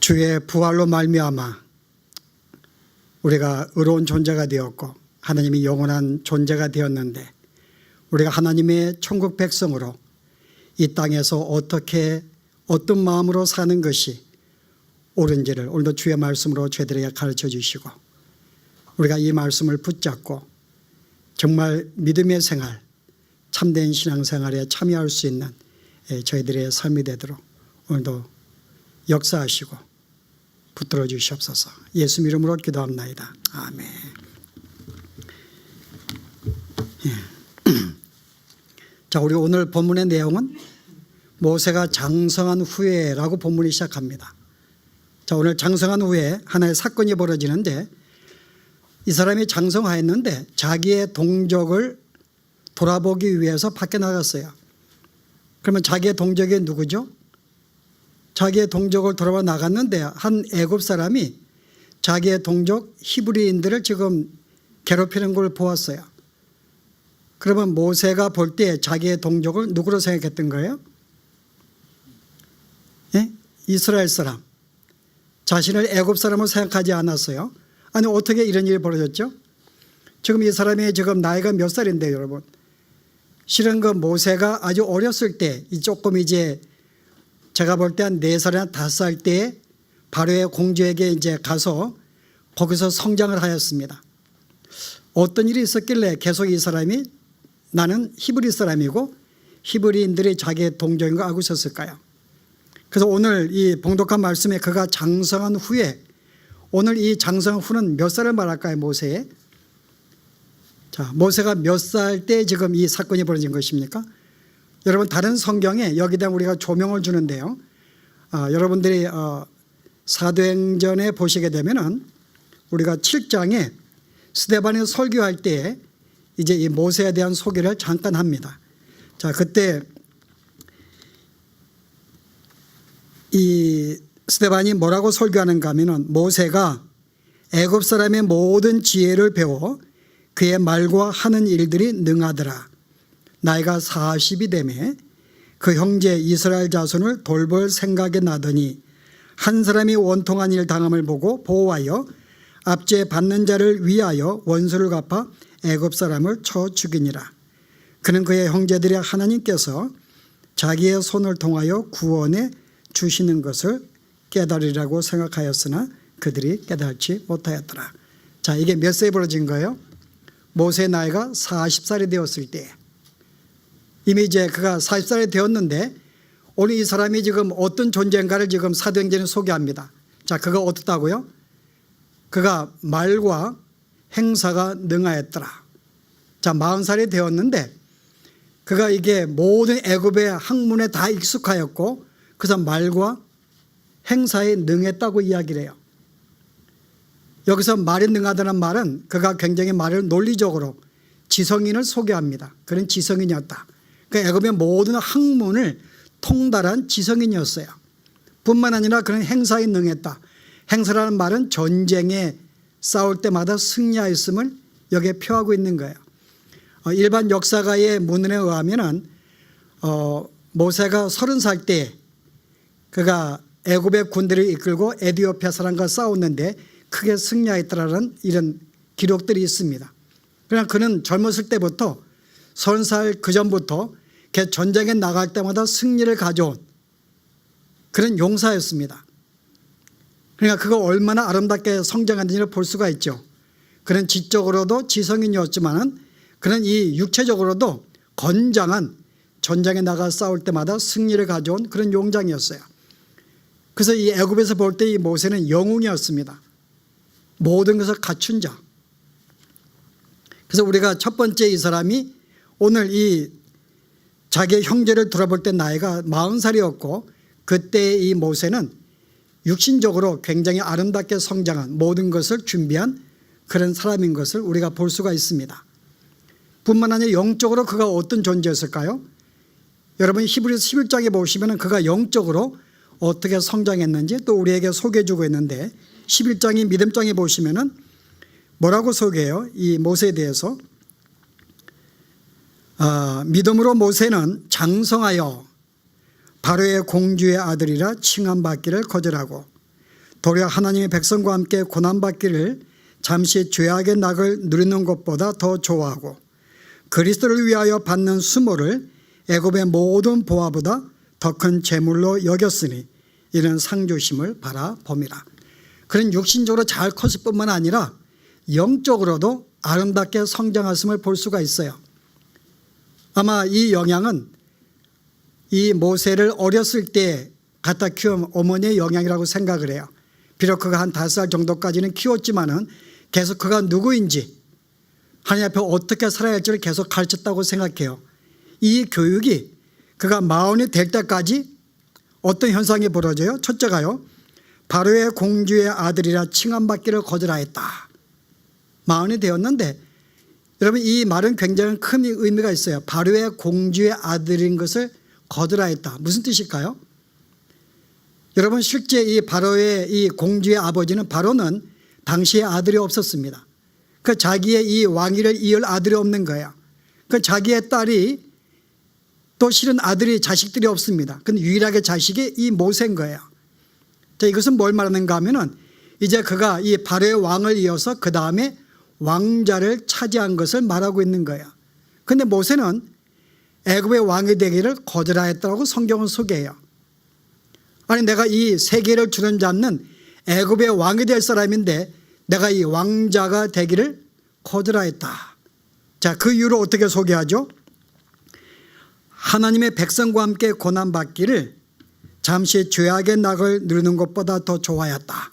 주의 부활로 말미암아 우리가 의로운 존재가 되었고 하나님이 영원한 존재가 되었는데 우리가 하나님의 천국 백성으로 이 땅에서 어떻게 어떤 마음으로 사는 것이 옳은지를 오늘도 주의 말씀으로 저희들에게 가르쳐 주시고 우리가 이 말씀을 붙잡고 정말 믿음의 생활, 참된 신앙생활에 참여할 수 있는 저희들의 삶이 되도록 오늘도 역사하시고 붙들어 주시옵소서. 예수 이름으로 기도합나이다. 아멘. 자, 우리 오늘 본문의 내용은 모세가 장성한 후에라고 본문이 시작합니다. 자, 오늘 장성한 후에 하나의 사건이 벌어지는데 이 사람이 장성하였는데 자기의 동족을 돌아보기 위해서 밖에 나갔어요. 그러면 자기의 동족이 누구죠? 자기의 동족을 돌아봐 나갔는데 한 애굽 사람이 자기의 동족 히브리인들을 지금 괴롭히는 걸 보았어요. 그러면 모세가 볼 때 자기의 동족을 누구로 생각했던 거예요? 예? 이스라엘 사람. 자신을 애굽 사람으로 생각하지 않았어요. 아니 어떻게 이런 일이 벌어졌죠? 지금 이 사람이 지금 나이가 몇 살인데요, 여러분? 실은 그 모세가 아주 어렸을 때 조금 이제 제가 볼 때 한 4살이나 5살 때에 바로의 공주에게 이제 가서 거기서 성장을 하였습니다. 어떤 일이 있었길래 계속 이 사람이 나는 히브리 사람이고 히브리인들이 자기의 동족인 거 알고 있었을까요? 그래서 오늘 이 봉독한 말씀에 그가 장성한 후에 오늘 이 장성한 후는 몇 살을 말할까요? 모세의? 자, 모세가 몇 살 때 지금 이 사건이 벌어진 것입니까? 여러분 다른 성경에 여기다 우리가 조명을 주는데요. 여러분들이 사도행전에 보시게 되면은 우리가 7장에 스데반이 설교할 때 이제 이 모세에 대한 소개를 잠깐 합니다. 자, 그때 이 스데반이 뭐라고 설교하는가 하면은 모세가 애굽 사람의 모든 지혜를 배워 그의 말과 하는 일들이 능하더라. 나이가 40이 되매 그 형제 이스라엘 자손을 돌볼 생각이 나더니 한 사람이 원통한 일 당함을 보고 보호하여 압제 받는 자를 위하여 원수를 갚아 애굽 사람을 쳐 죽이니라. 그는 그의 형제들의 하나님께서 자기의 손을 통하여 구원해 주시는 것을 깨달으리라고 생각하였으나 그들이 깨달지 못하였더라. 자, 이게 몇 세에 벌어진 거예요? 모세의 나이가 40살이 되었을 때 이미 이제 그가 40살이 되었는데 오늘 이 사람이 지금 어떤 존재인가를 지금 사도행전에 소개합니다. 자, 그가 어떻다고요? 그가 말과 행사가 능하였더라. 자, 40살이 되었는데 그가 이게 모든 애굽의 학문에 다 익숙하였고 그래서 말과 행사에 능했다고 이야기를 해요. 여기서 말이 능하다는 말은 그가 굉장히 말을 논리적으로 지성인을 소개합니다. 그런 지성인이었다. 그러니까 애굽의 모든 학문을 통달한 지성인이었어요. 뿐만 아니라 그런 행사에 능했다. 행사라는 말은 전쟁에 싸울 때마다 승리하였음을 여기에 표하고 있는 거예요. 일반 역사가의 문헌에 의하면 모세가 30살 때 그가 애굽의 군대를 이끌고 에티오피아 사람과 싸웠는데 크게 승리하였다라는 이런 기록들이 있습니다. 그러나 그는 젊었을 때부터 30살 그 전부터 전쟁에 나갈 때마다 승리를 가져온 그런 용사였습니다. 그러니까 그가 얼마나 아름답게 성장했는지를 볼 수가 있죠. 그는 지적으로도 지성인이었지만은 그는 이 육체적으로도 건장한 전장에 나가 싸울 때마다 승리를 가져온 그런 용장이었어요. 그래서 이 애굽에서 볼 때 이 모세는 영웅이었습니다. 모든 것을 갖춘 자. 그래서 우리가 첫 번째 이 사람이 오늘 이 자기의 형제를 돌아볼 때 나이가 40살이었고 그때 이 모세는 육신적으로 굉장히 아름답게 성장한 모든 것을 준비한 그런 사람인 것을 우리가 볼 수가 있습니다. 뿐만 아니라 영적으로 그가 어떤 존재였을까요? 여러분 히브리서 11장에 보시면 그가 영적으로 어떻게 성장했는지 또 우리에게 소개해주고 있는데 11장이 믿음장에 보시면 뭐라고 소개해요? 이 모세에 대해서 믿음으로 모세는 장성하여 바로의 공주의 아들이라 칭함받기를 거절하고 도리어 하나님의 백성과 함께 고난받기를 잠시 죄악의 낙을 누리는 것보다 더 좋아하고 그리스도를 위하여 받는 수모를 애굽의 모든 보화보다 더 큰 재물로 여겼으니 이는 상조심을 바라봄이라. 그는 육신적으로 잘 컸을 뿐만 아니라 영적으로도 아름답게 성장했음을 볼 수가 있어요. 아마 이 영향은 이 모세를 어렸을 때 갖다 키운 어머니의 영향이라고 생각을 해요. 비록 그가 한 5살 정도까지는 키웠지만은 계속 그가 누구인지 하나님 앞에 어떻게 살아야 할지를 계속 가르쳤다고 생각해요. 이 교육이 그가 마흔이 될 때까지 어떤 현상이 벌어져요? 첫째가요, 바로의 공주의 아들이라 칭함받기를 거절하였다. 마흔이 되었는데 여러분, 이 말은 굉장히 큰 의미가 있어요. 바로의 공주의 아들인 것을 거절하였다. 무슨 뜻일까요? 여러분, 실제 이 바로의 이 공주의 아버지는 바로는 당시에 아들이 없었습니다. 그 자기의 이 왕위를 이을 아들이 없는 거예요. 그 자기의 딸이 또 실은 아들이 자식들이 없습니다. 근데 유일하게 자식이 이 모세인 거예요. 자, 이것은 뭘 말하는가 하면은 이제 그가 이 바로의 왕을 이어서 그 다음에 왕자를 차지한 것을 말하고 있는 거예요. 근데 모세는 애굽의 왕이 되기를 거절하였다고 성경은 소개해요. 아니, 내가 이 세계를 주름잡는 애굽의 왕이 될 사람인데 내가 이 왕자가 되기를 거절하였다. 자, 그 이유를 어떻게 소개하죠? 하나님의 백성과 함께 고난받기를 잠시 죄악의 낙을 누리는 것보다 더 좋아했다.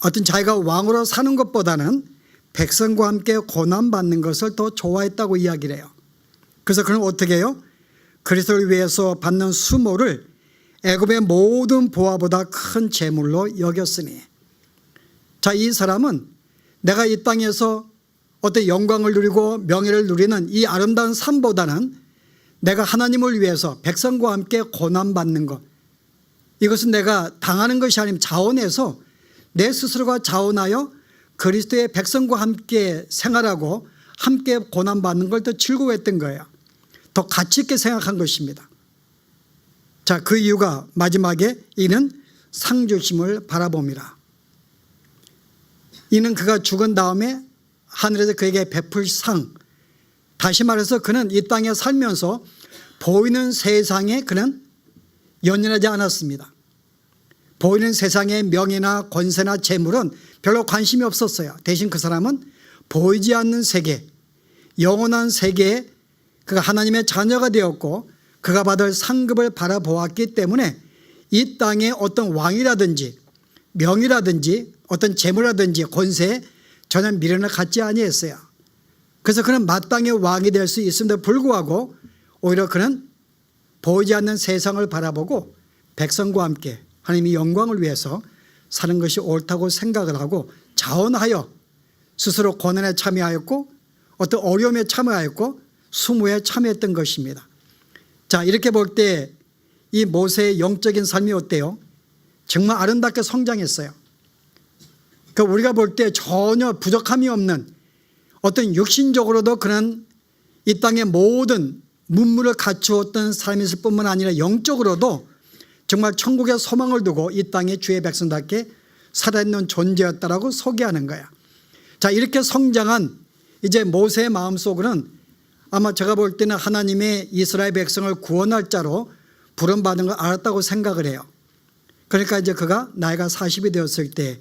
어떤 자기가 왕으로 사는 것보다는 백성과 함께 고난받는 것을 더 좋아했다고 이야기를 해요. 그래서 그는 어떻게 해요? 그리스도를 위해서 받는 수모를 애굽의 모든 보화보다 큰 재물로 여겼으니. 자, 이 사람은 내가 이 땅에서 어떤 영광을 누리고 명예를 누리는 이 아름다운 삶보다는 내가 하나님을 위해서 백성과 함께 고난받는 것, 이것은 내가 당하는 것이 아니면 자원해서 내 스스로가 자원하여 그리스도의 백성과 함께 생활하고 함께 고난받는 걸 더 즐거워했던 거예요. 더 가치 있게 생각한 것입니다. 자, 그 이유가 마지막에 이는 상주심을 바라봅니다. 이는 그가 죽은 다음에 하늘에서 그에게 베풀 상, 다시 말해서 그는 이 땅에 살면서 보이는 세상에 그는 연연하지 않았습니다. 보이는 세상의 명예나 권세나 재물은 별로 관심이 없었어요. 대신 그 사람은 보이지 않는 세계, 영원한 세계에 그가 하나님의 자녀가 되었고 그가 받을 상급을 바라보았기 때문에 이 땅에 어떤 왕이라든지 명이라든지 어떤 재물이라든지 권세에 전혀 미련을 갖지 아니했어요. 그래서 그는 마땅히 왕이 될 수 있음에도 불구하고 오히려 그는 보이지 않는 세상을 바라보고 백성과 함께 하나님의 영광을 위해서 사는 것이 옳다고 생각을 하고 자원하여 스스로 고난에 참여하였고 어떤 어려움에 참여하였고 수모에 참여했던 것입니다. 자, 이렇게 볼 때 이 모세의 영적인 삶이 어때요? 정말 아름답게 성장했어요. 그러니까 우리가 볼 때 전혀 부족함이 없는 어떤 육신적으로도 그는 이 땅의 모든 문물을 갖추었던 사람이었을 뿐만 아니라 영적으로도 정말 천국의 소망을 두고 이 땅에 주의 백성답게 살아있는 존재였다라고 소개하는 거야. 자, 이렇게 성장한 이제 모세의 마음속으로는 아마 제가 볼 때는 하나님의 이스라엘 백성을 구원할 자로 부름받은 걸 알았다고 생각을 해요. 그러니까 이제 그가 나이가 40이 되었을 때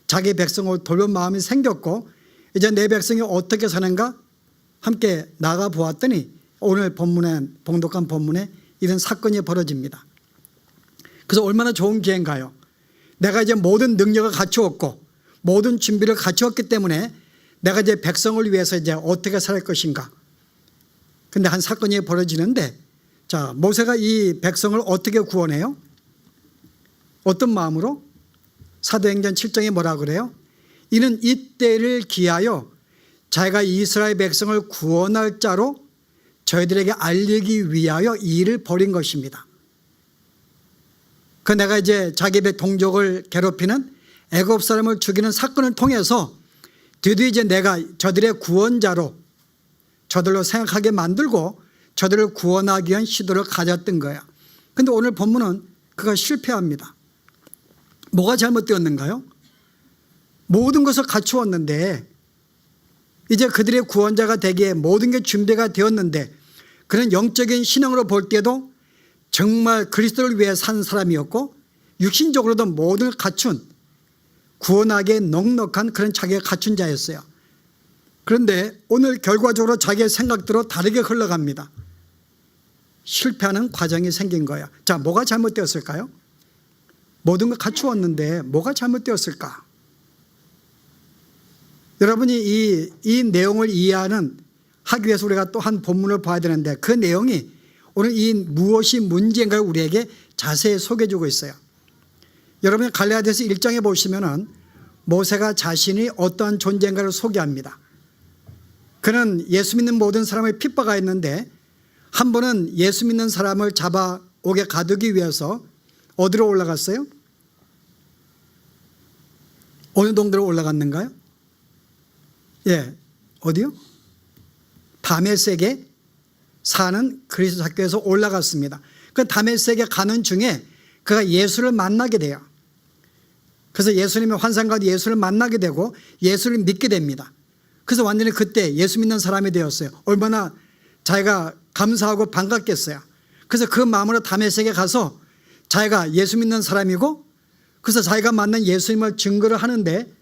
자기 백성을 돌볼 마음이 생겼고 이제 내 백성이 어떻게 사는가 함께 나가 보았더니 오늘 본문에 봉독한 본문에 이런 사건이 벌어집니다. 그래서 얼마나 좋은 기회인가요? 내가 이제 모든 능력을 갖추었고 모든 준비를 갖추었기 때문에 내가 이제 백성을 위해서 이제 어떻게 살 것인가. 근데 한 사건이 벌어지는데 자, 모세가 이 백성을 어떻게 구원해요? 어떤 마음으로? 사도행전 7장에 뭐라 그래요? 이는 이때를 기하여 자기가 이스라엘 백성을 구원할 자로 저희들에게 알리기 위하여 이 일을 벌인 것입니다. 그 내가 이제 자기 동족을 괴롭히는 애굽 사람을 죽이는 사건을 통해서 드디어 이제 내가 저들의 구원자로 저들로 생각하게 만들고 저들을 구원하기 위한 시도를 가졌던 거야. 그런데 오늘 본문은 그가 실패합니다. 뭐가 잘못되었는가요? 모든 것을 갖추었는데 이제 그들의 구원자가 되기에 모든 게 준비가 되었는데 그는 영적인 신앙으로 볼 때도 정말 그리스도를 위해 산 사람이었고 육신적으로도 모든 걸 갖춘 구원하기에 넉넉한 그런 자기가 갖춘 자였어요. 그런데 오늘 결과적으로 자기의 생각대로 다르게 흘러갑니다. 실패하는 과정이 생긴 거예요. 자, 뭐가 잘못되었을까요? 모든 걸 갖추었는데 뭐가 잘못되었을까? 여러분이 이 내용을 하기 위해서 우리가 또 한 본문을 봐야 되는데 그 내용이 오늘 이 무엇이 문제인가를 우리에게 자세히 소개해주고 있어요. 여러분이 갈라디아서 1장에 보시면은 모세가 자신이 어떠한 존재인가를 소개합니다. 그는 예수 믿는 모든 사람을 핍박하였는데 한 번은 예수 믿는 사람을 잡아오게 가두기 위해서 어디로 올라갔어요? 어느 동대로 올라갔는가요? 예, 어디요? 다메섹에 사는 그리스도 학교에서 올라갔습니다. 그 다메섹에 가는 중에 그가 예수를 만나게 돼요. 그래서 예수님의 환상 가운데 예수를 만나게 되고 예수를 믿게 됩니다. 그래서 완전히 그때 예수 믿는 사람이 되었어요. 얼마나 자기가 감사하고 반갑겠어요. 그래서 그 마음으로 다메섹에 가서 자기가 예수 믿는 사람이고 그래서 자기가 만난 예수님을 증거를 하는데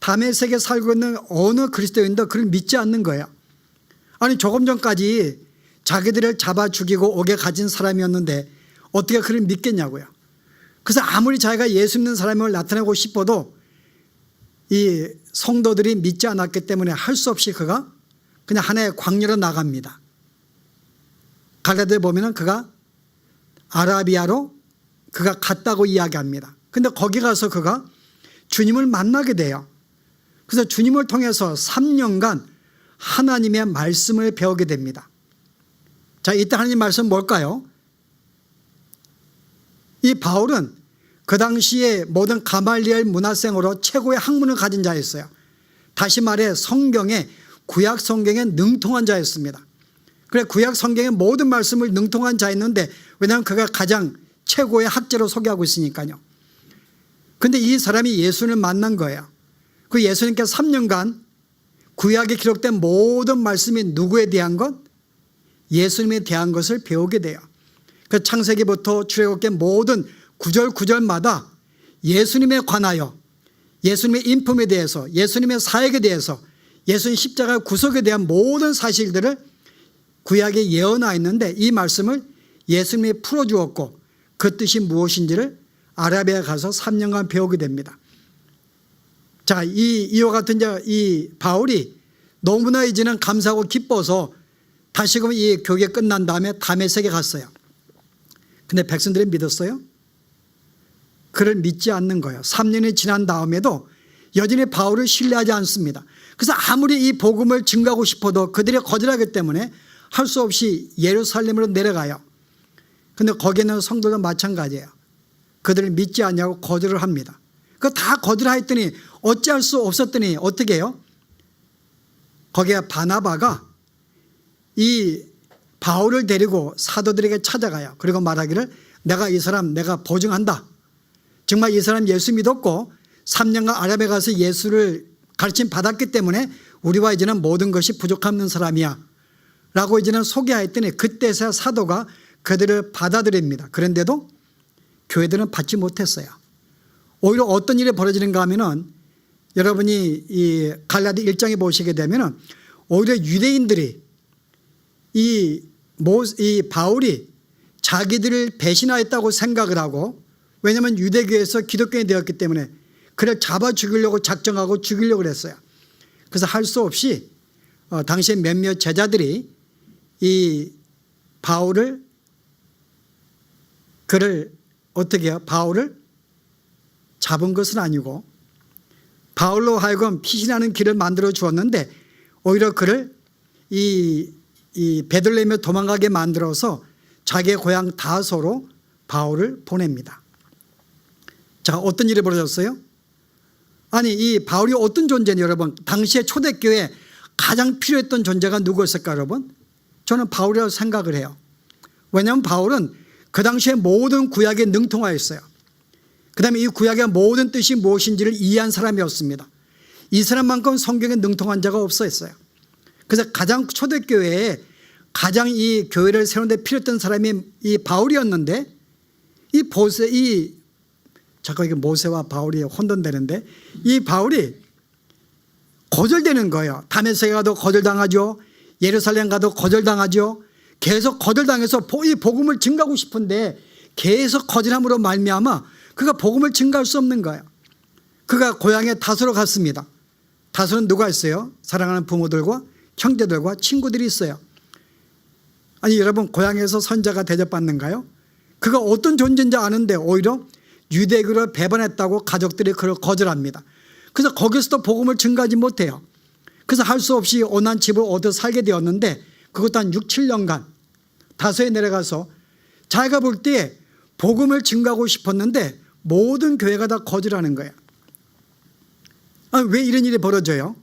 다메섹에 살고 있는 어느 그리스도인도 그를 믿지 않는 거예요. 아니 조금 전까지 자기들을 잡아 죽이고 옥에 가진 사람이었는데 어떻게 그를 믿겠냐고요. 그래서 아무리 자기가 예수 믿는 사람을 나타내고 싶어도 이 성도들이 믿지 않았기 때문에 할 수 없이 그가 그냥 하나의 광야로 나갑니다. 갈라디아에 보면은 그가 아라비아로 그가 갔다고 이야기합니다. 근데 거기 가서 그가 주님을 만나게 돼요. 그래서 주님을 통해서 3년간 하나님의 말씀을 배우게 됩니다. 자, 이때 하나님 말씀 뭘까요? 이 바울은 그 당시에 모든 가말리엘 문화생으로 최고의 학문을 가진 자였어요. 다시 말해 성경에 구약 성경에 능통한 자였습니다. 그래 구약 성경의 모든 말씀을 능통한 자였는데 왜냐하면 그가 가장 최고의 학자로 소개하고 있으니까요. 그런데 이 사람이 예수를 만난 거예요. 그 예수님께서 3년간 구약에 기록된 모든 말씀이 누구에 대한 것? 예수님에 대한 것을 배우게 돼요. 그 창세기부터 출애굽기 모든 구절마다 예수님에 관하여 예수님의 인품에 대해서 예수님의 사역에 대해서 예수님 십자가 구속에 대한 모든 사실들을 구약에 예언하였는데 이 말씀을 예수님이 풀어주었고 그 뜻이 무엇인지를 아라비아에 가서 3년간 배우게 됩니다. 자, 이와 같은 이 바울이 너무나 이제는 감사하고 기뻐서 다시금 이 교계 끝난 다음에 다메섹에 갔어요. 근데 백성들이 믿었어요? 그를 믿지 않는 거예요. 3년이 지난 다음에도 여전히 바울을 신뢰하지 않습니다. 그래서 아무리 이 복음을 증거하고 싶어도 그들이 거절하기 때문에 할 수 없이 예루살렘으로 내려가요. 근데 거기는 성도도 마찬가지예요. 그들을 믿지 않냐고 거절을 합니다. 그거 다 거절하였더니 어찌할 수 없었더니 어떻게 해요? 거기에 바나바가 이 바울을 데리고 사도들에게 찾아가요. 그리고 말하기를 내가 이 사람 내가 보증한다. 정말 이 사람 예수 믿었고 3년간 아랍에 가서 예수를 가르침 받았기 때문에 우리와 이제는 모든 것이 부족한 사람이야 라고 이제는 소개하였더니 그때서야 사도가 그들을 받아들입니다. 그런데도 교회들은 받지 못했어요. 오히려 어떤 일이 벌어지는가 하면은 여러분이 이 갈라디 1장에 보시게 되면은 오히려 유대인들이 이 바울이 자기들을 배신하였다고 생각을 하고 왜냐하면 유대교에서 기독교인이 되었기 때문에 그를 잡아 죽이려고 작정하고 죽이려고 했어요. 그래서 할 수 없이 당시에 몇몇 제자들이 이 그를 어떻게 해요? 바울을 잡은 것은 아니고 바울로 하여금 피신하는 길을 만들어 주었는데 오히려 그를 이 베들레헴에 도망가게 만들어서 자기의 고향 다소로 바울을 보냅니다. 자, 어떤 일이 벌어졌어요? 아니 이 바울이 어떤 존재냐 여러분. 당시에 초대교회에 가장 필요했던 존재가 누구였을까 여러분? 저는 바울이라고 생각을 해요. 왜냐하면 바울은 그 당시에 모든 구약에 능통하였어요. 그 다음에 이 구약의 모든 뜻이 무엇인지를 이해한 사람이었습니다. 이 사람만큼 성경에 능통한 자가 없었어요. 그래서 가장 초대교회에 가장 이 교회를 세우는데 필요했던 사람이 이 바울이었는데 잠깐 이게 모세와 바울이 혼돈되는데 이 바울이 거절되는 거예요. 다메섹에 가도 거절당하죠. 예루살렘 가도 거절당하죠. 계속 거절당해서 이 복음을 증가하고 싶은데 계속 거절함으로 말미암아 그가 복음을 증가할 수 없는 거예요. 그가 고향에 다소로 갔습니다. 다소는 누가 있어요? 사랑하는 부모들과 형제들과 친구들이 있어요. 아니 여러분 고향에서 선자가 대접받는가요? 그가 어떤 존재인지 아는데 오히려 유대교를 배반했다고 가족들이 그를 거절합니다. 그래서 거기서도 복음을 증가하지 못해요. 그래서 할 수 없이 온한 집을 얻어 살게 되었는데 그것도 한 6, 7년간 다소에 내려가서 자기가 볼 때 복음을 증가하고 싶었는데 모든 교회가 다 거절하는 거예요. 왜 이런 일이 벌어져요?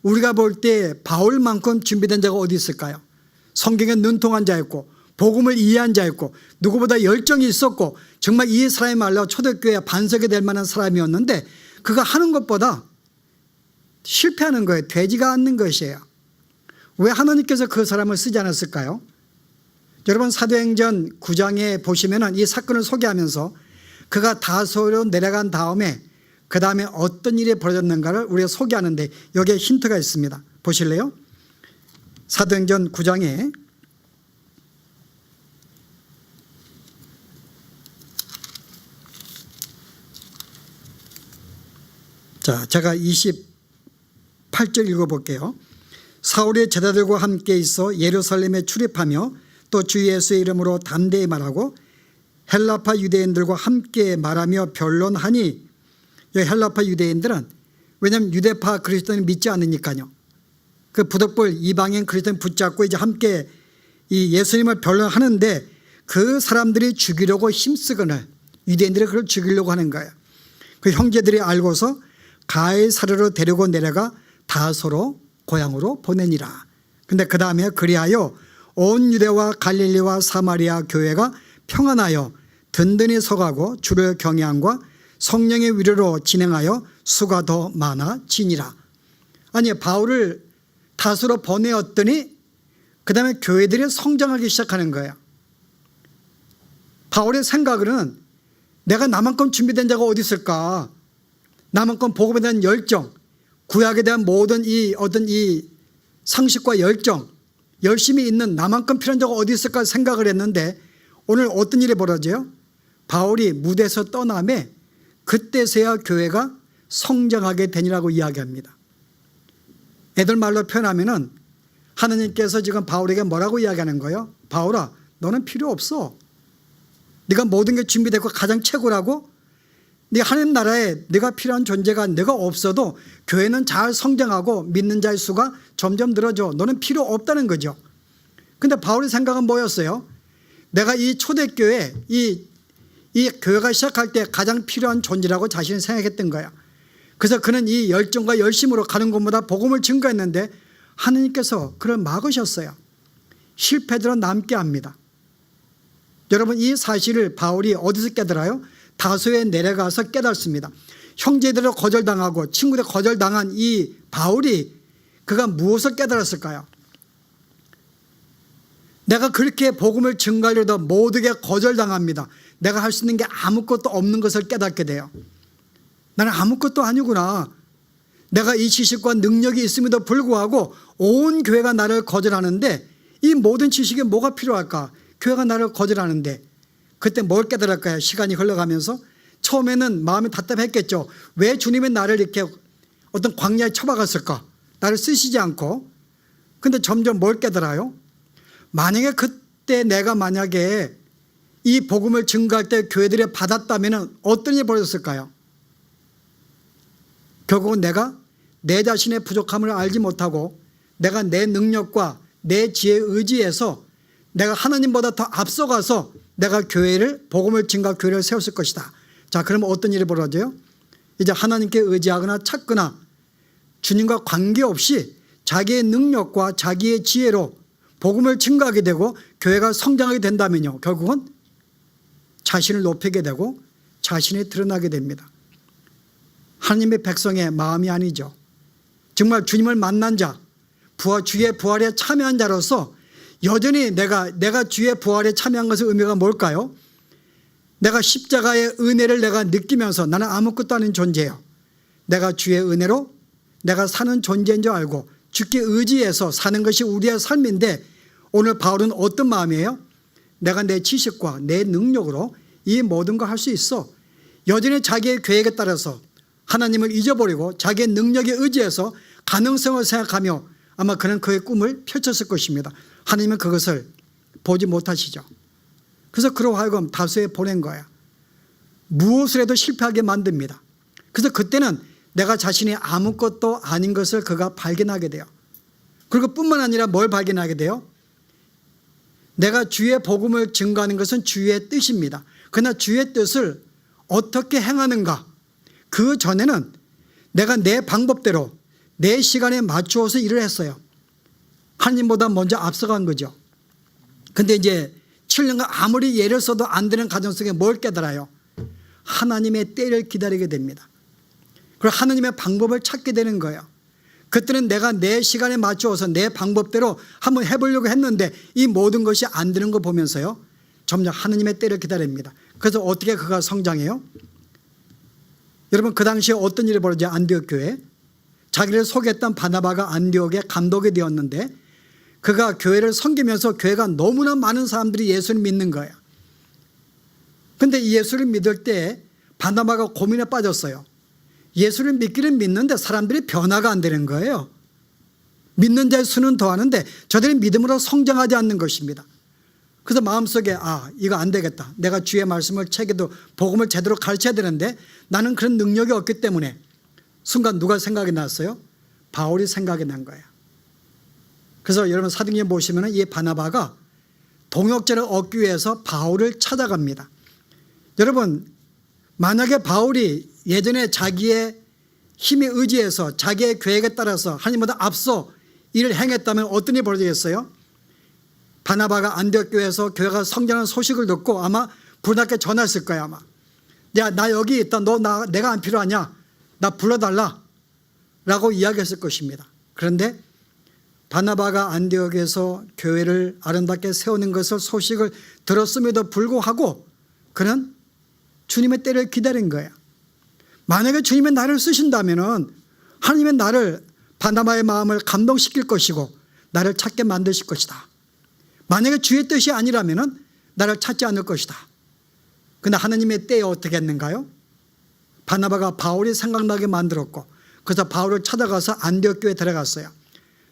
우리가 볼 때 바울만큼 준비된 자가 어디 있을까요? 성경에 능통한 자였고 복음을 이해한 자였고 누구보다 열정이 있었고 정말 이 사람의 말로 초대교회에 반석이 될 만한 사람이었는데 그가 하는 것보다 실패하는 거예요. 되지가 않는 것이에요. 왜 하나님께서 그 사람을 쓰지 않았을까요? 여러분 사도행전 9장에 보시면 이 사건을 소개하면서 그가 다소로 내려간 다음에 그 다음에 어떤 일이 벌어졌는가를 우리가 소개하는데 여기에 힌트가 있습니다. 보실래요? 사도행전 9장에 자, 제가 28절 읽어볼게요. 사울의 제자들과 함께 있어 예루살렘에 출입하며 또 주 예수의 이름으로 담대히 말하고 헬라파 유대인들과 함께 말하며 변론하니 이 헬라파 유대인들은 왜냐하면 유대파 그리스도인을 믿지 않으니까요. 그 부득불 이방인 그리스도인 붙잡고 이제 함께 이 예수님을 변론하는데 그 사람들이 죽이려고 힘쓰거늘 유대인들이 그걸 죽이려고 하는 거예요. 그 형제들이 알고서 가이사랴로 데리고 내려가 다소로 고향으로 보내니라. 근데 그 다음에 그리하여 온 유대와 갈릴리와 사마리아 교회가 평안하여 든든히 서가고 주를 경외함과 성령의 위로로 진행하여 수가 더 많아지니라. 아니 바울을 다소로 보내었더니 그 다음에 교회들이 성장하기 시작하는 거예요. 바울의 생각은 내가 나만큼 준비된 자가 어디 있을까? 나만큼 복음에 대한 열정, 구약에 대한 모든 이 어떤 이 상식과 열정, 열심히 있는 나만큼 필요한 자가 어디 있을까 생각을 했는데 오늘 어떤 일이 벌어져요? 바울이 무대에서 떠남에 그때서야 교회가 성장하게 되니라고 이야기합니다. 애들 말로 표현하면은 하나님께서 지금 바울에게 뭐라고 이야기하는 거예요? 바울아, 너는 필요 없어. 네가 모든 게 준비되고 가장 최고라고. 네 하나님 나라에 네가 필요한 존재가 네가 없어도 교회는 잘 성장하고 믿는 자의 수가 점점 늘어져. 너는 필요 없다는 거죠. 그런데 바울의 생각은 뭐였어요? 내가 이 초대교회 이 교회가 시작할 때 가장 필요한 존재라고 자신이 생각했던 거야. 그래서 그는 이 열정과 열심으로 가는 곳마다 복음을 증거했는데 하나님께서 그를 막으셨어요. 실패들은 남게 합니다. 여러분 이 사실을 바울이 어디서 깨달아요? 다소에 내려가서 깨닫습니다. 형제들을 거절당하고 친구들 거절당한 이 바울이 그가 무엇을 깨달았을까요? 내가 그렇게 복음을 증거하려다 모두에게 거절당합니다. 내가 할 수 있는 게 아무것도 없는 것을 깨닫게 돼요. 나는 아무것도 아니구나. 내가 이 지식과 능력이 있음에도 불구하고 온 교회가 나를 거절하는데 이 모든 지식에 뭐가 필요할까? 교회가 나를 거절하는데 그때 뭘 깨달을까요? 시간이 흘러가면서 처음에는 마음이 답답했겠죠. 왜 주님이 나를 이렇게 어떤 광야에 처박았을까? 나를 쓰시지 않고. 근데 점점 뭘 깨달아요? 만약에 그때 내가 만약에 이 복음을 증거할 때 교회들이 받았다면 어떤 일이 벌어졌을까요? 결국은 내가 내 자신의 부족함을 알지 못하고 내가 내 능력과 내 지혜에 의지해서 내가 하나님보다 더 앞서가서 내가 교회를 복음을 증거할 교회를 세웠을 것이다. 자, 그러면 어떤 일이 벌어져요? 이제 하나님께 의지하거나 찾거나 주님과 관계없이 자기의 능력과 자기의 지혜로 복음을 증거하게 되고 교회가 성장하게 된다면요. 결국은 자신을 높이게 되고 자신이 드러나게 됩니다. 하나님의 백성의 마음이 아니죠. 정말 주님을 만난 자, 주의 부활에 참여한 자로서 여전히 내가 주의 부활에 참여한 것의 의미가 뭘까요? 내가 십자가의 은혜를 내가 느끼면서 나는 아무것도 아닌 존재예요. 내가 주의 은혜로 내가 사는 존재인 줄 알고 주께 의지해서 사는 것이 우리의 삶인데, 오늘 바울은 어떤 마음이에요? 내가 내 지식과 내 능력으로 이 모든 걸 할 수 있어. 여전히 자기의 계획에 따라서 하나님을 잊어버리고 자기의 능력에 의지해서 가능성을 생각하며 아마 그는 그의 꿈을 펼쳤을 것입니다. 하나님은 그것을 보지 못하시죠. 그래서 그로 하여금 다수에 보낸 거야. 무엇을 해도 실패하게 만듭니다. 그래서 그때는 내가 자신이 아무것도 아닌 것을 그가 발견하게 돼요. 그리고 뿐만 아니라 뭘 발견하게 돼요? 내가 주의 복음을 증거하는 것은 주의 뜻입니다. 그러나 주의 뜻을 어떻게 행하는가? 그 전에는 내가 내 방법대로 내 시간에 맞추어서 일을 했어요. 하나님보다 먼저 앞서간 거죠. 근데 이제 7년간 아무리 예를 써도 안 되는 가정 속에 뭘 깨달아요? 하나님의 때를 기다리게 됩니다. 그리고 하나님의 방법을 찾게 되는 거예요. 그때는 내가 내 시간에 맞추어서 내 방법대로 한번 해보려고 했는데 이 모든 것이 안 되는 거 보면서요, 점점 하나님의 때를 기다립니다. 그래서 어떻게 그가 성장해요? 여러분, 그 당시에 어떤 일이 벌어져요? 안디옥 교회. 자기를 속였던 바나바가 안디옥의 감독이 되었는데 그가 교회를 섬기면서 교회가 너무나 많은 사람들이 예수를 믿는 거예요. 그런데 이 예수를 믿을 때 바나바가 고민에 빠졌어요. 예수를 믿기는 믿는데 사람들이 변화가 안 되는 거예요. 믿는 자의 수는 더하는데 저들이 믿음으로 성장하지 않는 것입니다. 그래서 마음속에 이거 안 되겠다. 내가 주의 말씀을 책에도 복음을 제대로 가르쳐야 되는데 나는 그런 능력이 없기 때문에, 순간 누가 생각이 났어요? 바울이 생각이 난 거예요. 그래서 여러분 사도행전 보시면 이 바나바가 동역자를 얻기 위해서 바울을 찾아갑니다. 여러분, 만약에 바울이 예전에 자기의 힘에 의지해서 자기의 계획에 따라서 하나님보다 앞서 일을 행했다면 어떤 일이 벌어지겠어요? 바나바가 안디옥 교회에서 교회가 성장하는 소식을 듣고 아마 부르게 전화했을 거야. 아마 나 여기 있다. 내가 안 필요하냐? 나 불러달라 라고 이야기했을 것입니다. 그런데 바나바가 안디옥에서 교회를 아름답게 세우는 것을 소식을 들었음에도 불구하고 그는 주님의 때를 기다린 거예요. 만약에 주님의 나를 쓰신다면 하나님의 나를, 바나바의 마음을 감동시킬 것이고 나를 찾게 만드실 것이다. 만약에 주의 뜻이 아니라면 나를 찾지 않을 것이다. 그런데 하나님의 때에 어떻게 했는가요? 바나바가 바울이 생각나게 만들었고, 그래서 바울을 찾아가서 안디옥 교회에 들어갔어요.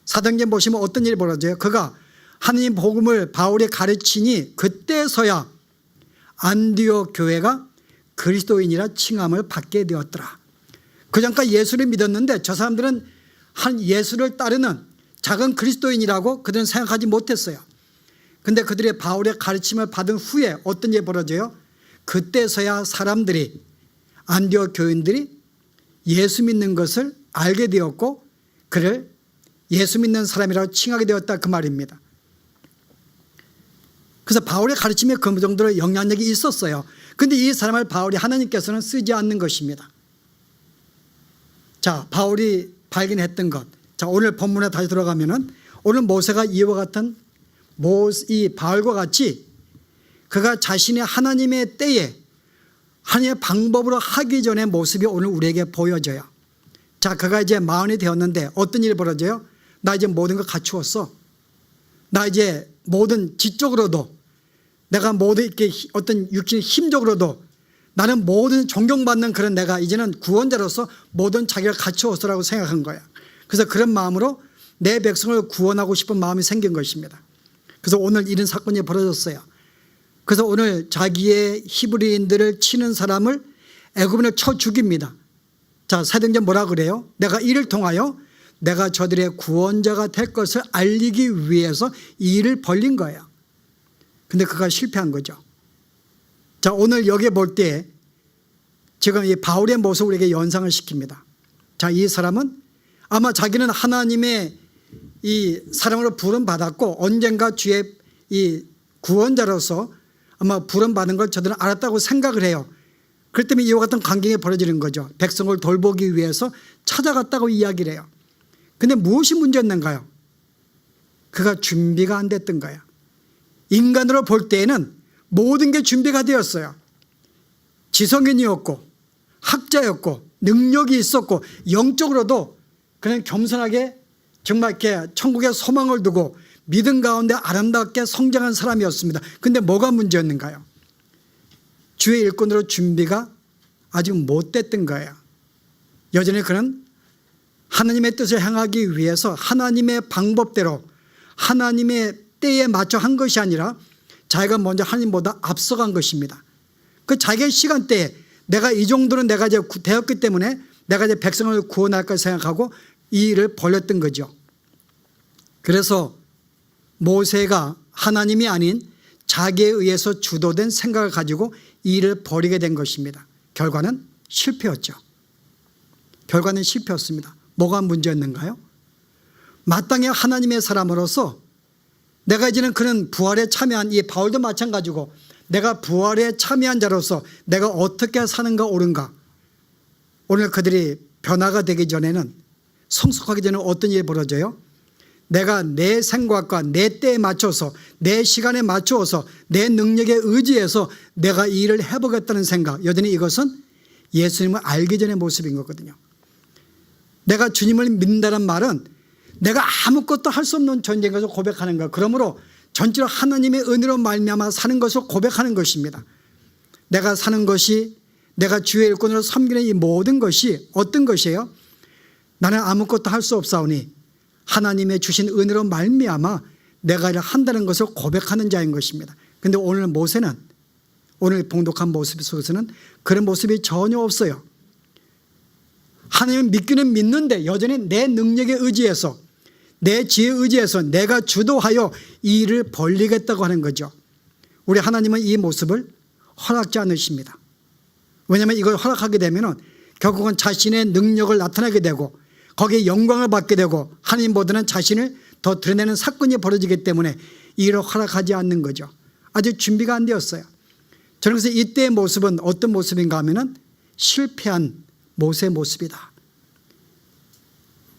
사도행전 보시면 어떤 일이 벌어져요? 그가 하나님 복음을 바울이 가르치니 그때서야 안디옥 교회가 그리스도인이라 칭함을 받게 되었더라. 그전까지 예수를 믿었는데 저 사람들은 한 예수를 따르는 작은 그리스도인이라고 그들은 생각하지 못했어요. 그런데 그들의 바울의 가르침을 받은 후에 어떤 일이 벌어져요? 그때서야 사람들이, 안디옥 교인들이 예수 믿는 것을 알게 되었고 그를 예수 믿는 사람이라고 칭하게 되었다, 그 말입니다. 그래서 바울의 가르침에 그 정도로 영향력이 있었어요. 그런데 이 사람을 바울이, 하나님께서는 쓰지 않는 것입니다. 자, 바울이 발견했던 것. 자, 오늘 본문에 다시 들어가면은 오늘 모세가 이와 같은 이 바울과 같이 그가 자신의 하나님의 때에 하나님의 방법으로 하기 전의 모습이 오늘 우리에게 보여져요. 자, 그가 이제 마흔이 되었는데 어떤 일이 벌어져요? 나 이제 모든 걸 갖추었어. 나 이제 모든 지적으로도, 내가 모든 이렇게 어떤 육신 힘적으로도 나는 모든 존경받는 그런 내가 이제는 구원자로서 모든 자기를 갖추었어라고 생각한 거야. 그래서 그런 마음으로 내 백성을 구원하고 싶은 마음이 생긴 것입니다. 그래서 오늘 이런 사건이 벌어졌어요. 그래서 오늘 자기의 히브리인들을 치는 사람을 애굽인을 쳐 죽입니다. 자, 사도행전 뭐라 그래요? 내가 이를 통하여 내가 저들의 구원자가 될 것을 알리기 위해서 이 일을 벌린 거예요. 근데 그가 실패한 거죠. 자, 오늘 여기에 볼 때 지금 이 바울의 모습을 우리에게 연상을 시킵니다. 자, 이 사람은 아마 자기는 하나님의 이 사람으로 부름받았고 언젠가 주의 이 구원자로서 아마 부름받은 걸 저들은 알았다고 생각을 해요. 그렇기 때문에 이와 같은 광경이 벌어지는 거죠. 백성을 돌보기 위해서 찾아갔다고 이야기를 해요. 근데 무엇이 문제였는가요? 그가 준비가 안 됐던 거예요. 인간으로 볼 때에는 모든 게 준비가 되었어요. 지성인이었고 학자였고 능력이 있었고 영적으로도 그냥 겸손하게 정말 이렇게 천국에 소망을 두고 믿음 가운데 아름답게 성장한 사람이었습니다. 근데 뭐가 문제였는가요? 주의 일꾼으로 준비가 아직 못 됐던 거예요. 여전히 그는 하나님의 뜻을 행하기 위해서 하나님의 방법대로 하나님의 때에 맞춰 한 것이 아니라 자기가 먼저 하나님보다 앞서간 것입니다. 그 자기의 시간대에 내가 이 정도는 내가 이제 되었기 때문에 내가 이제 백성을 구원할 걸 생각하고 이 일을 벌였던 거죠. 그래서 모세가 하나님이 아닌 자기에 의해서 주도된 생각을 가지고 이 일을 벌이게 된 것입니다. 결과는 실패였죠. 결과는 실패였습니다. 뭐가 문제였는가요? 마땅히 하나님의 사람으로서 내가 이제는 그는 부활에 참여한 이 바울도 마찬가지고 내가 부활에 참여한 자로서 내가 어떻게 사는가 옳은가. 오늘 그들이 변화가 되기 전에는 성숙하기 전에 어떤 일이 벌어져요? 내가 내 생각과 내 때에 맞춰서 내 시간에 맞추어서 내 능력에 의지해서 내가 이 일을 해보겠다는 생각. 여전히 이것은 예수님을 알기 전의 모습인 거거든요. 내가 주님을 믿는다는 말은 내가 아무것도 할 수 없는 존재인 것을 고백하는 것. 그러므로 전체로 하나님의 은혜로 말미암아 사는 것을 고백하는 것입니다. 내가 사는 것이 내가 주의 일꾼으로 섬기는 이 모든 것이 어떤 것이에요? 나는 아무것도 할 수 없사오니 하나님의 주신 은혜로 말미암아 내가 이를 한다는 것을 고백하는 자인 것입니다. 그런데 오늘 모세는 오늘 봉독한 모습 속에서는 그런 모습이 전혀 없어요. 하나님을 믿기는 믿는데 여전히 내 능력에 의지해서 내 지혜에 의지해서 내가 주도하여 이 일을 벌리겠다고 하는 거죠. 우리 하나님은 이 모습을 허락지 않으십니다. 왜냐하면 이걸 허락하게 되면 결국은 자신의 능력을 나타내게 되고 거기에 영광을 받게 되고 하나님보다는 자신을 더 드러내는 사건이 벌어지기 때문에 이 일을 허락하지 않는 거죠. 아직 준비가 안 되었어요. 저는 그래서 이때의 모습은 어떤 모습인가 하면 실패한 모세의 모습이다.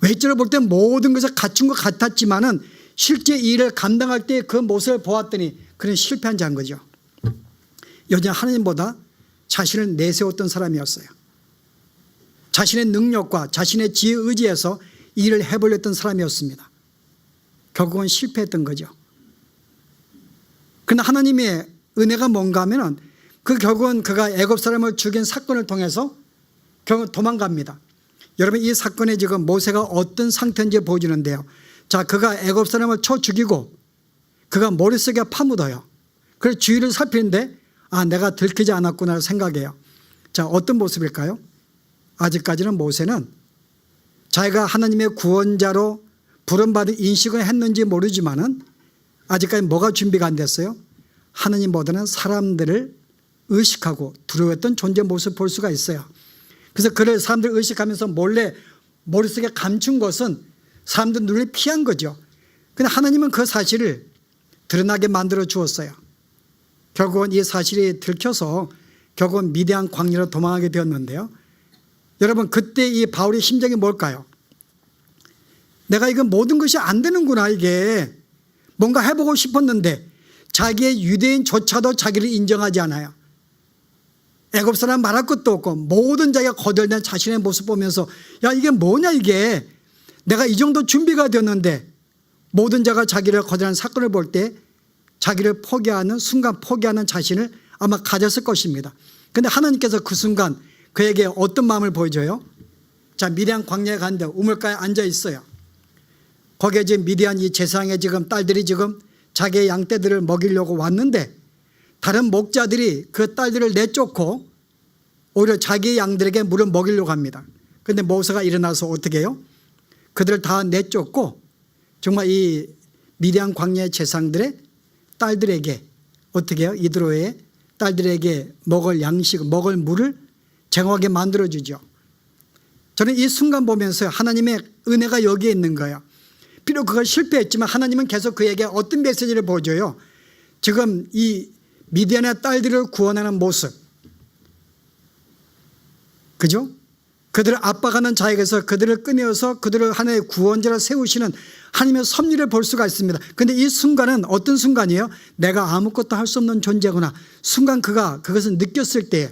외적으로 볼 때 모든 것을 갖춘 것 같았지만은 실제 이 일을 감당할 때 그 모습을 보았더니 그는 실패한 자인 거죠. 여전히 하나님보다 자신을 내세웠던 사람이었어요. 자신의 능력과 자신의 지혜에 의지해서 이 일을 해보려던 사람이었습니다. 결국은 실패했던 거죠. 그러나 하나님의 은혜가 뭔가 하면 그 결국은 그가 애굽 사람을 죽인 사건을 통해서 결국 도망갑니다. 여러분 이 사건에 지금 모세가 어떤 상태인지 보여주는데요. 자, 그가 애굽 사람을 쳐 죽이고 그가 머릿속에 파묻어요. 그래서 주위를 살피는데 내가 들키지 않았구나 생각해요. 자, 어떤 모습일까요? 아직까지는 모세는 자기가 하나님의 구원자로 부름받은 인식을 했는지 모르지만은 아직까지 뭐가 준비가 안 됐어요? 하나님보다는 사람들을 의식하고 두려워했던 존재 모습을 볼 수가 있어요. 그래서 그를 사람들을 의식하면서 몰래 머릿속에 감춘 것은 사람들 눈을 피한 거죠. 그런데 하나님은 그 사실을 드러나게 만들어 주었어요. 결국은 이 사실이 들켜서 결국은 미디안 광야로 도망하게 되었는데요. 여러분 그때 이 바울의 심정이 뭘까요? 내가 이거 모든 것이 안 되는구나. 이게 뭔가 해보고 싶었는데 자기의 유대인조차도 자기를 인정하지 않아요. 애굽 사람 말할 것도 없고 모든 자기가 거덜난 자신의 모습 보면서 야 이게 뭐냐 이게 내가 이 정도 준비가 되었는데 모든 자가 자기를 거절하는 사건을 볼 때 자기를 포기하는 순간 포기하는 자신을 아마 가졌을 것입니다. 그런데 하나님께서 그 순간 그에게 어떤 마음을 보여줘요? 자, 미디안 광야에 갔는데 우물가에 앉아 있어요. 거기에 지금 미디안 이 제사장의 지금 딸들이 지금 자기의 양떼들을 먹이려고 왔는데 다른 목자들이 그 딸들을 내쫓고 오히려 자기의 양들에게 물을 먹이려고 합니다. 그런데 모세가 일어나서 어떻게 해요? 그들을 다 내쫓고 정말 이 미디안 광야의 제사장들의 딸들에게 어떻게 해요? 이드로의 딸들에게 먹을 양식, 먹을 물을 정하게 만들어주죠. 저는 이 순간 보면서 하나님의 은혜가 여기에 있는 거예요. 비록 그걸 실패했지만 하나님은 계속 그에게 어떤 메시지를 보여줘요. 지금 이 미디안의 딸들을 구원하는 모습, 그죠? 그들을 압박하는 자에게서 그들을 꺼내어서 그들을 하나의 구원자로 세우시는 하나님의 섭리를 볼 수가 있습니다. 그런데 이 순간은 어떤 순간이에요? 내가 아무것도 할 수 없는 존재구나. 순간 그것을 느꼈을 때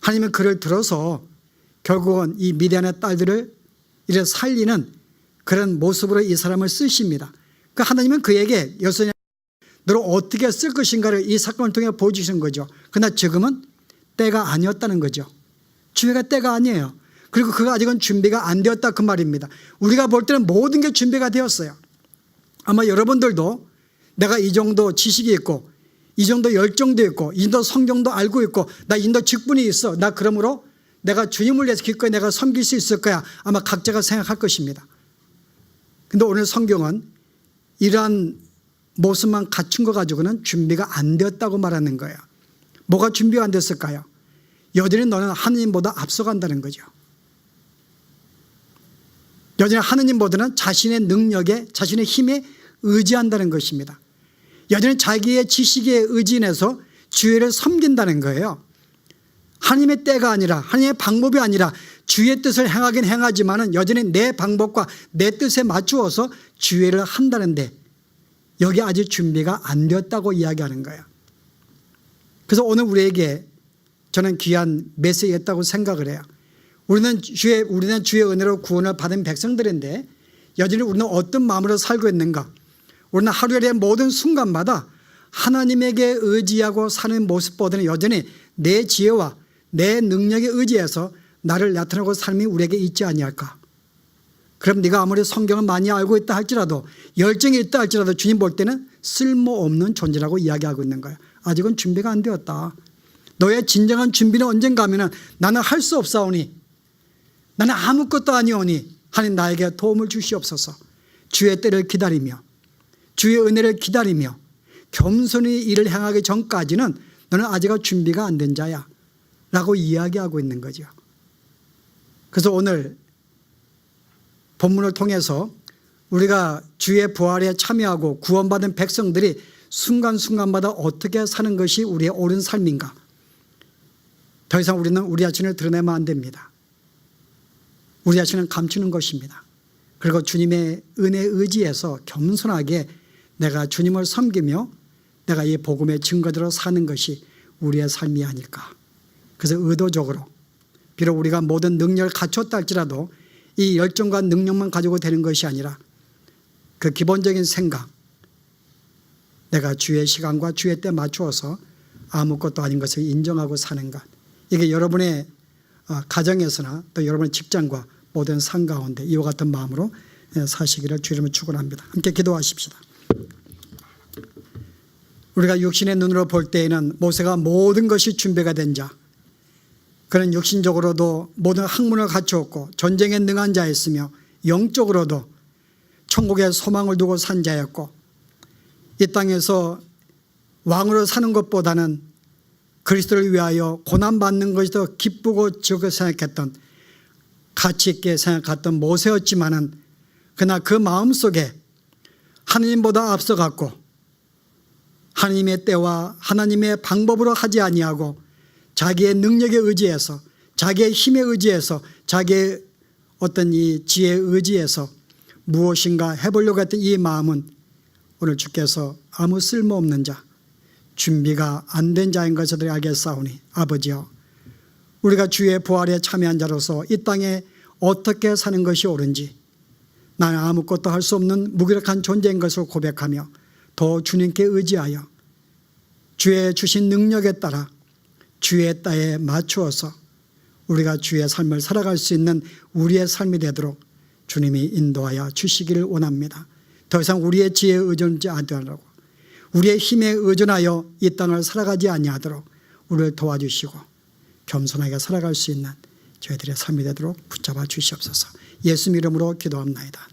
하나님은 그를 들어서 결국은 이 미디안의 딸들을 이래 살리는 그런 모습으로 이 사람을 쓰십니다. 그러니까 하나님은 그에게 여선야 너를 어떻게 쓸 것인가를 이 사건을 통해 보여주신 거죠. 그러나 지금은 때가 아니었다는 거죠. 주의가 때가 아니에요. 그리고 그가 아직은 준비가 안 되었다 그 말입니다. 우리가 볼 때는 모든 게 준비가 되었어요. 아마 여러분들도 내가 이 정도 지식이 있고 이 정도 열정도 있고 이 정도 성경도 알고 있고 나 인도 직분이 있어. 나 그러므로 내가 주님을 위해서 기꺼이 내가 섬길 수 있을 거야. 아마 각자가 생각할 것입니다. 그런데 오늘 성경은 이러한 모습만 갖춘 거 가지고는 준비가 안 되었다고 말하는 거예요. 뭐가 준비가 안 됐을까요? 여전히 너는 하느님보다 앞서간다는 거죠. 여전히 하느님보다는 자신의 능력에 자신의 힘에 의지한다는 것입니다. 여전히 자기의 지식에 의지해서 주의를 섬긴다는 거예요. 하나님의 때가 아니라 하나님의 방법이 아니라 주의 뜻을 행하긴 행하지만 여전히 내 방법과 내 뜻에 맞추어서 주의를 한다는데 여기 아직 준비가 안 되었다고 이야기하는 거예요. 그래서 오늘 우리에게 저는 귀한 메시지였다고 생각을 해요. 우리는 주의 은혜로 구원을 받은 백성들인데 여전히 우리는 어떤 마음으로 살고 있는가? 우리는 하루의 모든 순간마다 하나님에게 의지하고 사는 모습보다는 여전히 내 지혜와 내 능력에 의지해서 나를 나타내고 삶이 우리에게 있지 아니할까? 그럼 네가 아무리 성경을 많이 알고 있다 할지라도 열정이 있다 할지라도 주님 볼 때는 쓸모없는 존재라고 이야기하고 있는 거예요. 아직은 준비가 안 되었다. 너의 진정한 준비는 언젠가 하면 나는 할 수 없사오니 나는 아무것도 아니오니 하나님 나에게 도움을 주시옵소서. 주의 때를 기다리며 주의 은혜를 기다리며 겸손히 일을 행하기 전까지는 너는 아직 준비가 안 된 자야 라고 이야기하고 있는 거죠. 그래서 오늘 본문을 통해서 우리가 주의 부활에 참여하고 구원받은 백성들이 순간순간마다 어떻게 사는 것이 우리의 옳은 삶인가? 더 이상 우리는 우리 자신을 드러내면 안 됩니다. 우리 자신은 감추는 것입니다. 그리고 주님의 은혜에 의지해서 겸손하게 내가 주님을 섬기며 내가 이 복음의 증거대로 사는 것이 우리의 삶이 아닐까. 그래서 의도적으로 비록 우리가 모든 능력을 갖췄다 할지라도 이 열정과 능력만 가지고 되는 것이 아니라 그 기본적인 생각, 내가 주의 시간과 주의 때 맞추어서 아무것도 아닌 것을 인정하고 사는 것, 이게 여러분의 가정에서나 또 여러분의 직장과 모든 삶 가운데 이와 같은 마음으로 사시기를 주 이름으로 축원합니다. 함께 기도하십시다. 우리가 육신의 눈으로 볼 때에는 모세가 모든 것이 준비가 된 자, 그는 육신적으로도 모든 학문을 갖추었고 전쟁에 능한 자였으며 영적으로도 천국에 소망을 두고 산 자였고 이 땅에서 왕으로 사는 것보다는 그리스도를 위하여 고난받는 것이 더 기쁘고 즐겁게 생각했던, 가치 있게 생각했던 모세였지만은 그러나 그 마음속에 하나님보다 앞서갔고 하나님의 때와 하나님의 방법으로 하지 아니하고 자기의 능력에 의지해서 자기의 힘에 의지해서 자기의 어떤 이 지혜에 의지해서 무엇인가 해보려고 했던 이 마음은 오늘 주께서 아무 쓸모없는 자, 준비가 안 된 자인 것을 알겠사오니 아버지여, 우리가 주의 부활에 참여한 자로서 이 땅에 어떻게 사는 것이 옳은지 나는 아무것도 할 수 없는 무기력한 존재인 것을 고백하며 더 주님께 의지하여 주의 주신 능력에 따라 주의 때에 맞추어서 우리가 주의 삶을 살아갈 수 있는 우리의 삶이 되도록 주님이 인도하여 주시기를 원합니다. 더 이상 우리의 지혜에 의존하지 않도록, 우리의 힘에 의존하여 이 땅을 살아가지 아니하도록 우리를 도와주시고 겸손하게 살아갈 수 있는 저희들의 삶이 되도록 붙잡아 주시옵소서. 예수 이름으로 기도합나이다.